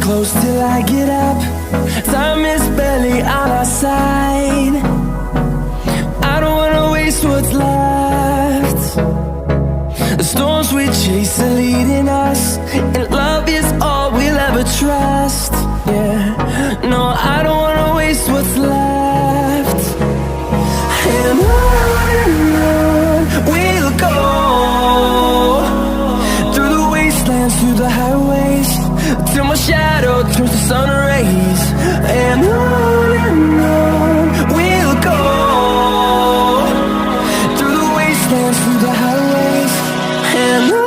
close till I get up. Time is barely on our side. I don't wanna waste what's left. The storms we chase are leading us, and love is all we'll ever trust. Yeah, no, I don't wanna waste what's left. And on we'll go, through the wastelands, through the highways, till my shadow turns to sun rays. And on we'll go, through the wastelands, through the highways, and on.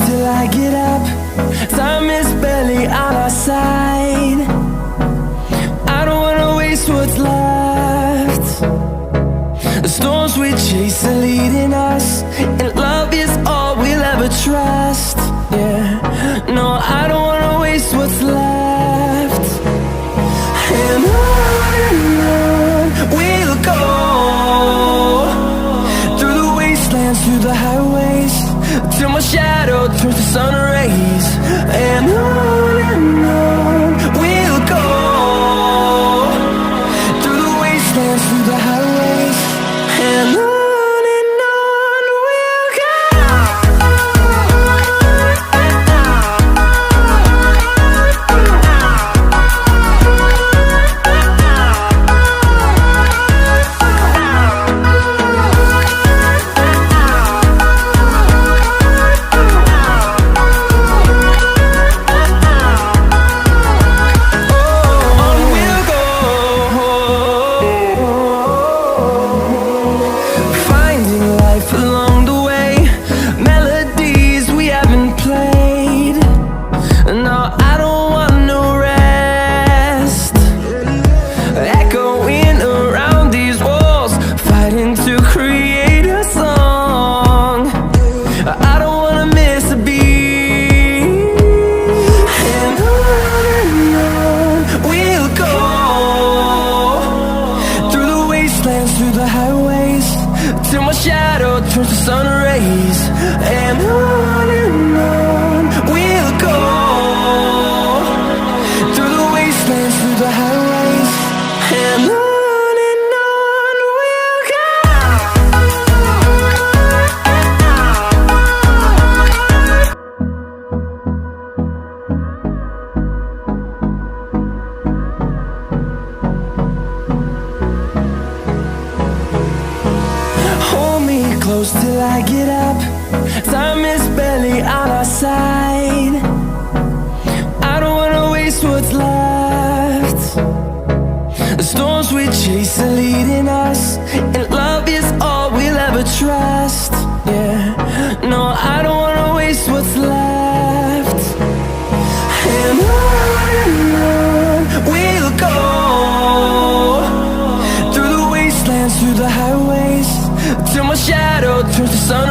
Till I get up, time is barely on our side. I don't wanna waste what's left. The storms we chase are leading us, and love is all we'll ever trust. Yeah, no, I don't wanna waste what's left. And on we'll go, through the wastelands, through the highways, till my shadow turns to sun rays. And on we'll go, through the wastelands, through the highways, and on. Till my shadow turns to sun rays. And on we'll go, through the wastelands, through the highways, and on we'll go. Close till I get up. Time is barely on our side. I don't wanna waste what's left. The storms we chase are leading us, and love is all we'll ever trust. Yeah, no, I don't wanna waste what's left. And on we'll go, through the wastelands, through the highways, till my shadow turns to sun